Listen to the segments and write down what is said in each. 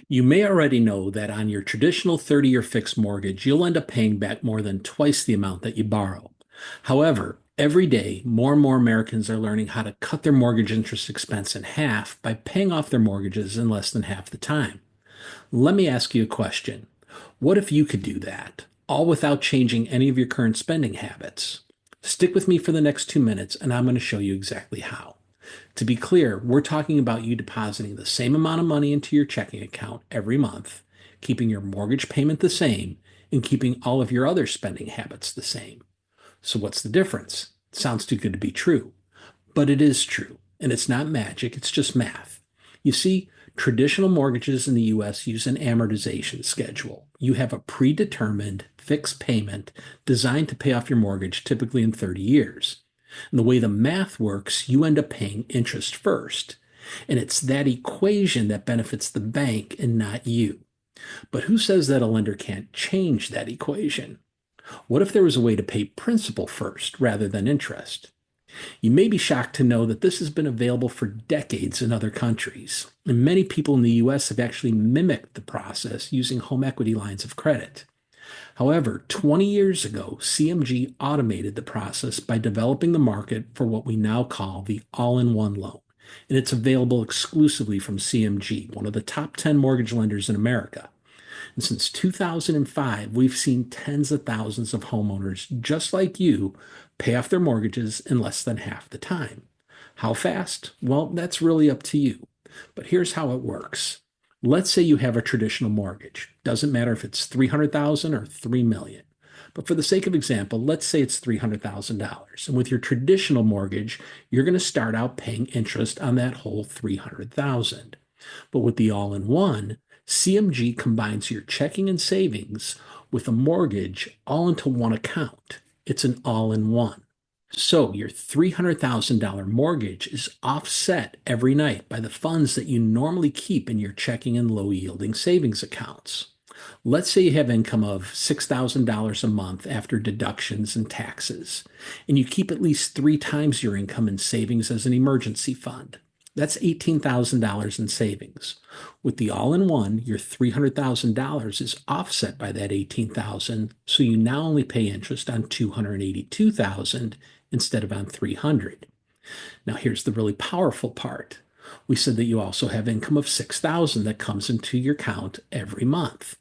You may already know that on your traditional 30-year fixed mortgage, you'll end up paying back more than twice the amount that you borrow. However, every day, more and more Americans are learning how to cut their mortgage interest expense in half by paying off their mortgages in less than half the time. Let me ask you a question. What if you could do that, all without changing any of your current spending habits? Stick with me for the next 2 minutes, and I'm going to show you exactly how. To be clear, we're talking about you depositing the same amount of money into your checking account every month, keeping your mortgage payment the same, and keeping all of your other spending habits the same. So, what's the difference? It sounds too good to be true, but it is true, and it's not magic, it's just math. You see, traditional mortgages in the US use an amortization schedule. You have a predetermined fixed payment designed to pay off your mortgage typically in 30 years. And the way the math works, you end up paying interest first. And it's that equation that benefits the bank and not you. But who says that a lender can't change that equation? What if there was a way to pay principal first rather than interest? You may be shocked to know that this has been available for decades in other countries, and many people in the US have actually mimicked the process using home equity lines of credit. However, 20 years ago, CMG automated the process by developing the market for what we now call the all-in-one loan, and it's available exclusively from CMG, one of the top 10 mortgage lenders in America. And since 2005, we've seen tens of thousands of homeowners just like you pay off their mortgages in less than half the time. How fast? Well, that's really up to you. But here's how it works. Let's say you have a traditional mortgage. Doesn't matter if it's 300,000 or 3 million. But for the sake of example, let's say it's $300,000. And with your traditional mortgage, you're going to start out paying interest on that whole 300,000. But with the all-in-one, CMG combines your checking and savings with a mortgage all into one account. It's an all-in-one. So your $300,000 mortgage is offset every night by the funds that you normally keep in your checking and low-yielding savings accounts. Let's say you have income of $6,000 a month after deductions and taxes, and you keep at least 3 times your income in savings as an emergency fund. That's $18,000 in savings. With the all-in-one, your $300,000 is offset by that $18,000, so you now only pay interest on $282,000 instead of on $300,000. Now here's the really powerful part. We said that you also have income of $6,000 that comes into your account every month.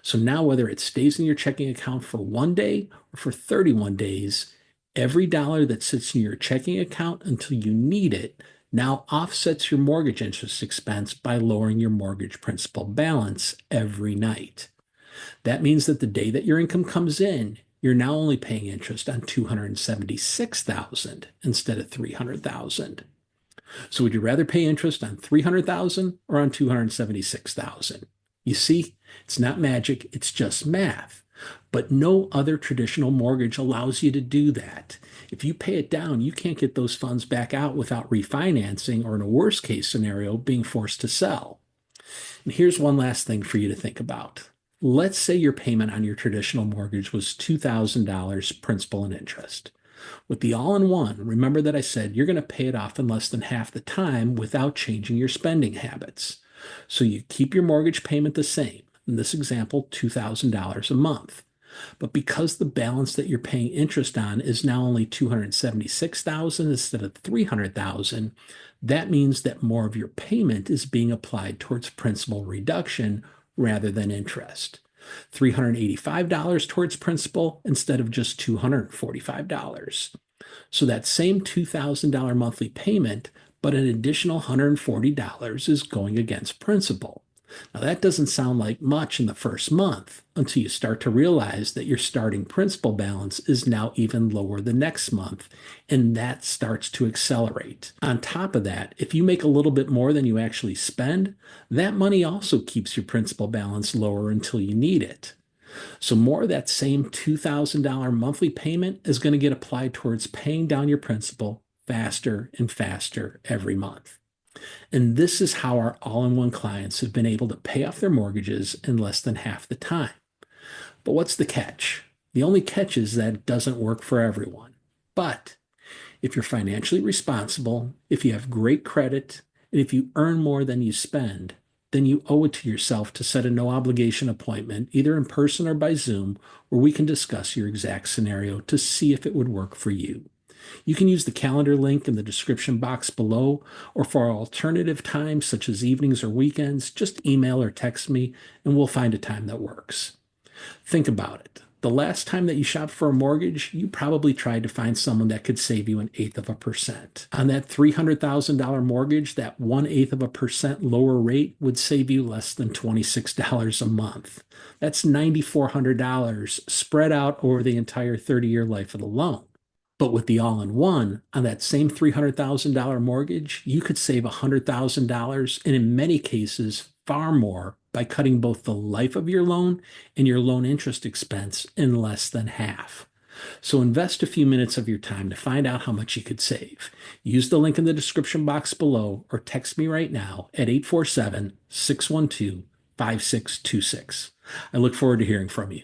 So now whether it stays in your checking account for 1 day or for 31 days, every dollar that sits in your checking account until you need it now offsets your mortgage interest expense by lowering your mortgage principal balance every night. That means that the day that your income comes in, you're now only paying interest on $276,000 instead of $300,000. So would you rather pay interest on $300,000 or on $276,000? You see, it's not magic, it's just math. But no other traditional mortgage allows you to do that. If you pay it down, you can't get those funds back out without refinancing or, in a worst case scenario, being forced to sell. And here's one last thing for you to think about. Let's say your payment on your traditional mortgage was $2,000 principal and interest. With the all-in-one, remember that I said you're going to pay it off in less than half the time without changing your spending habits. So you keep your mortgage payment the same. In this example, $2,000 a month. But because the balance that you're paying interest on is now only $276,000 instead of $300,000, that means that more of your payment is being applied towards principal reduction rather than interest. $385 towards principal instead of just $245. So that same $2,000 monthly payment, but an additional $140 is going against principal. Now, that doesn't sound like much in the first month until you start to realize that your starting principal balance is now even lower the next month, and that starts to accelerate. On top of that, if you make a little bit more than you actually spend, that money also keeps your principal balance lower until you need it. So more of that same $2,000 monthly payment is going to get applied towards paying down your principal faster and faster every month. And this is how our all-in-one clients have been able to pay off their mortgages in less than half the time. But what's the catch? The only catch is that it doesn't work for everyone. But if you're financially responsible, if you have great credit, and if you earn more than you spend, then you owe it to yourself to set a no obligation appointment, either in person or by Zoom, where we can discuss your exact scenario to see if it would work for you. You can use the calendar link in the description box below, or for alternative times such as evenings or weekends, just email or text me and we'll find a time that works. Think about it. The last time that you shopped for a mortgage, you probably tried to find someone that could save you 1/8%. On that $300,000 mortgage, that 1/8% lower rate would save you less than $26 a month. That's $9,400 spread out over the entire 30-year life of the loan. But with the all-in-one, on that same $300,000 mortgage, you could save $100,000 and in many cases, far more by cutting both the life of your loan and your loan interest expense in less than half. So invest a few minutes of your time to find out how much you could save. Use the link in the description box below or text me right now at 847-612-5626. I look forward to hearing from you.